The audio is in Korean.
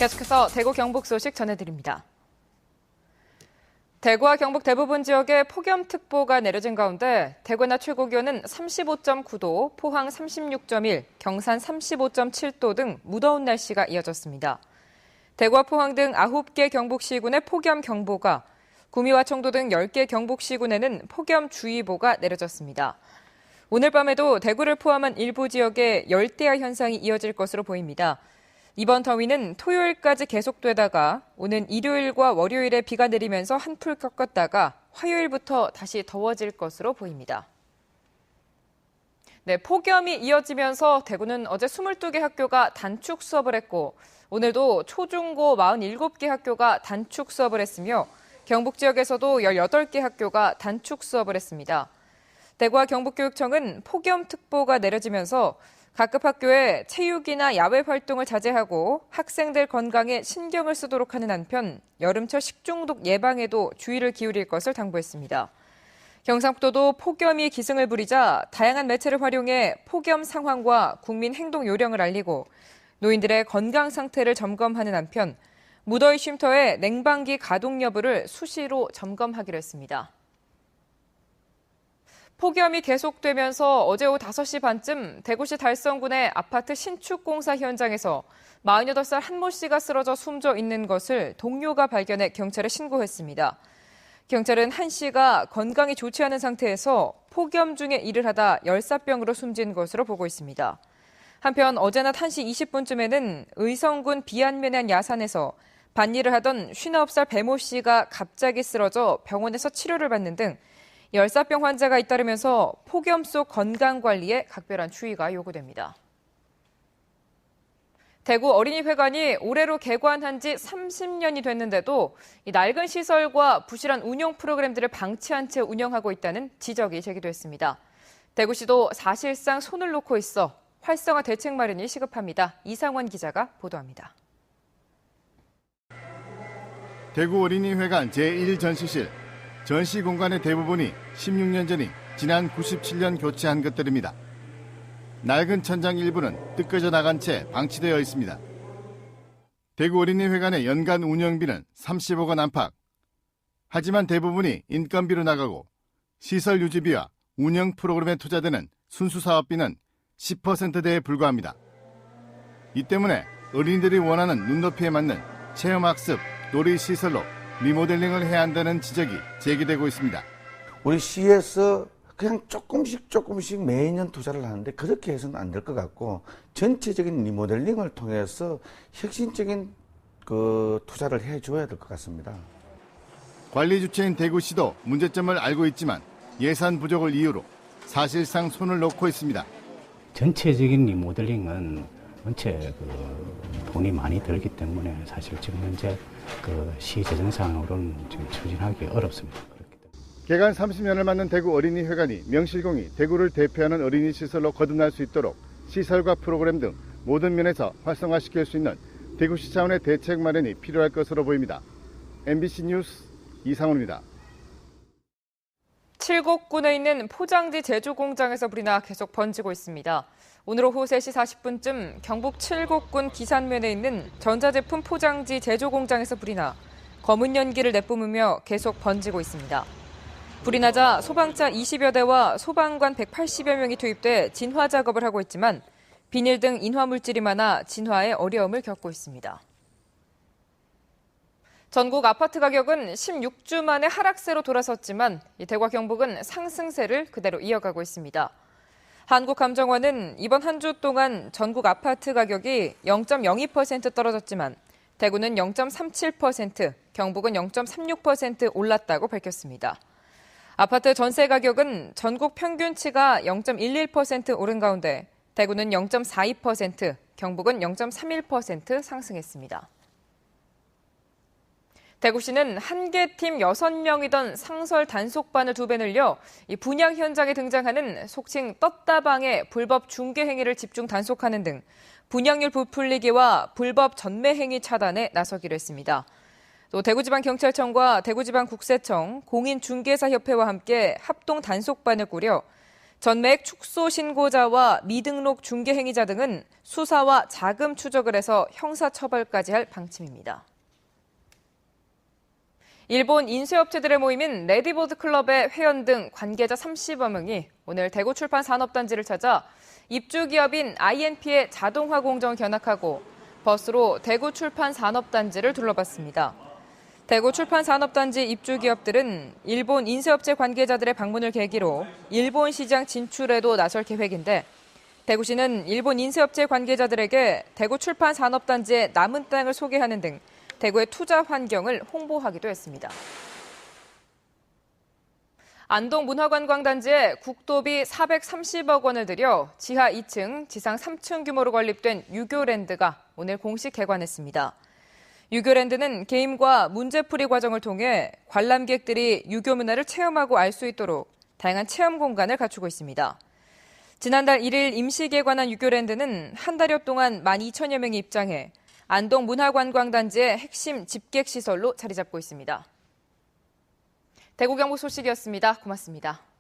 계속해서 대구 경북 소식 전해드립니다. 대구와 경북 대부분 지역에 폭염특보가 내려진 가운데 대구의 낮 최고기온은 35.9도, 포항 36.1, 경산 35.7도 등 무더운 날씨가 이어졌습니다. 대구와 포항 등 9개 경북시군의 폭염경보가, 구미와 청도 등 10개 경북시군에는 폭염주의보가 내려졌습니다. 오늘 밤에도 대구를 포함한 일부 지역에 열대야 현상이 이어질 것으로 보입니다. 이번 더위는 토요일까지 계속되다가 오는 일요일과 월요일에 비가 내리면서 한풀 꺾었다가 화요일부터 다시 더워질 것으로 보입니다. 네, 폭염이 이어지면서 대구는 어제 22개 학교가 단축 수업을 했고 오늘도 초중고 47개 학교가 단축 수업을 했으며 경북 지역에서도 18개 학교가 단축 수업을 했습니다. 대구와 경북교육청은 폭염특보가 내려지면서 각급 학교에 체육이나 야외 활동을 자제하고 학생들 건강에 신경을 쓰도록 하는 한편 여름철 식중독 예방에도 주의를 기울일 것을 당부했습니다. 경상북도도 폭염이 기승을 부리자 다양한 매체를 활용해 폭염 상황과 국민 행동 요령을 알리고 노인들의 건강 상태를 점검하는 한편 무더위 쉼터의 냉방기 가동 여부를 수시로 점검하기로 했습니다. 폭염이 계속되면서 어제 오후 5시 반쯤 대구시 달성군의 아파트 신축 공사 현장에서 48살 한모 씨가 쓰러져 숨져 있는 것을 동료가 발견해 경찰에 신고했습니다. 경찰은 한 씨가 건강이 좋지 않은 상태에서 폭염 중에 일을 하다 열사병으로 숨진 것으로 보고 있습니다. 한편 어제 낮 1시 20분쯤에는 의성군 비안면의 야산에서 밭일을 하던 59살 배모 씨가 갑자기 쓰러져 병원에서 치료를 받는 등 열사병 환자가 잇따르면서 폭염 속 건강관리에 각별한 주의가 요구됩니다. 대구 어린이회관이 올해로 개관한 지 30년이 됐는데도 낡은 시설과 부실한 운영 프로그램들을 방치한 채 운영하고 있다는 지적이 제기됐습니다. 대구시도 사실상 손을 놓고 있어 활성화 대책 마련이 시급합니다. 이상원 기자가 보도합니다. 대구 어린이회관 제1전시실. 전시 공간의 대부분이 16년 전인 지난 97년 교체한 것들입니다. 낡은 천장 일부는 뜯겨져 나간 채 방치되어 있습니다. 대구 어린이회관의 연간 운영비는 30억 원 안팎. 하지만 대부분이 인건비로 나가고 시설 유지비와 운영 프로그램에 투자되는 순수 사업비는 10%대에 불과합니다. 이 때문에 어린이들이 원하는 눈높이에 맞는 체험학습, 놀이시설로 리모델링을 해야 한다는 지적이 제기되고 있습니다. 우리 시에서 그냥 조금씩 매년 투자를 하는데 그렇게 해서는 안 될 것 같고 전체적인 리모델링을 통해서 혁신적인 투자를 해줘야 될 것 같습니다. 관리 주체인 대구시도 문제점을 알고 있지만 예산 부족을 이유로 사실상 손을 놓고 있습니다. 전체적인 리모델링은 전체 돈이 많이 들기 때문에 사실 지금 현재 시 재정상으로는 지금 추진하기 어렵습니다. 개관 30년을 맞는 대구 어린이회관이 명실공히 대구를 대표하는 어린이 시설로 거듭날 수 있도록 시설과 프로그램 등 모든 면에서 활성화시킬 수 있는 대구시 차원의 대책 마련이 필요할 것으로 보입니다. MBC 뉴스 이상훈입니다. 칠곡군에 있는 포장지 제조 공장에서 불이 나 계속 번지고 있습니다. 오늘 오후 3시 40분쯤 경북 칠곡군 기산면에 있는 전자제품 포장지 제조 공장에서 불이 나 검은 연기를 내뿜으며 계속 번지고 있습니다. 불이 나자 소방차 20여 대와 소방관 180여 명이 투입돼 진화 작업을 하고 있지만 비닐 등 인화 물질이 많아 진화에 어려움을 겪고 있습니다. 전국 아파트 가격은 16주 만에 하락세로 돌아섰지만 대구와 경북은 상승세를 그대로 이어가고 있습니다. 한국감정원은 이번 한 주 동안 전국 아파트 가격이 0.02% 떨어졌지만 대구는 0.37%, 경북은 0.36% 올랐다고 밝혔습니다. 아파트 전세 가격은 전국 평균치가 0.11% 오른 가운데 대구는 0.42%, 경북은 0.31% 상승했습니다. 대구시는 한 개 팀 6명이던 상설 단속반을 2배 늘려 이 분양 현장에 등장하는 속칭 떴다방의 불법 중개 행위를 집중 단속하는 등 분양률 부풀리기와 불법 전매 행위 차단에 나서기로 했습니다. 또 대구지방경찰청과 대구지방국세청, 공인중개사협회와 함께 합동 단속반을 꾸려 전매액 축소 신고자와 미등록 중개 행위자 등은 수사와 자금 추적을 해서 형사처벌까지 할 방침입니다. 일본 인쇄업체들의 모임인 레디보드 클럽의 회원 등 관계자 30여 명이 오늘 대구 출판 산업단지를 찾아 입주 기업인 INP의 자동화 공정을 견학하고 버스로 대구 출판 산업단지를 둘러봤습니다. 대구 출판 산업단지 입주 기업들은 일본 인쇄업체 관계자들의 방문을 계기로 일본 시장 진출에도 나설 계획인데 대구시는 일본 인쇄업체 관계자들에게 대구 출판 산업단지의 남은 땅을 소개하는 등 대구의 투자 환경을 홍보하기도 했습니다. 안동 문화관광단지에 국도비 430억 원을 들여 지하 2층, 지상 3층 규모로 건립된 유교랜드가 오늘 공식 개관했습니다. 유교랜드는 게임과 문제풀이 과정을 통해 관람객들이 유교 문화를 체험하고 알 수 있도록 다양한 체험 공간을 갖추고 있습니다. 지난달 1일 임시 개관한 유교랜드는 한 달여 동안 12,000여 명이 입장해 안동 문화관광단지의 핵심 집객시설로 자리 잡고 있습니다. 대구 경북 소식이었습니다. 고맙습니다.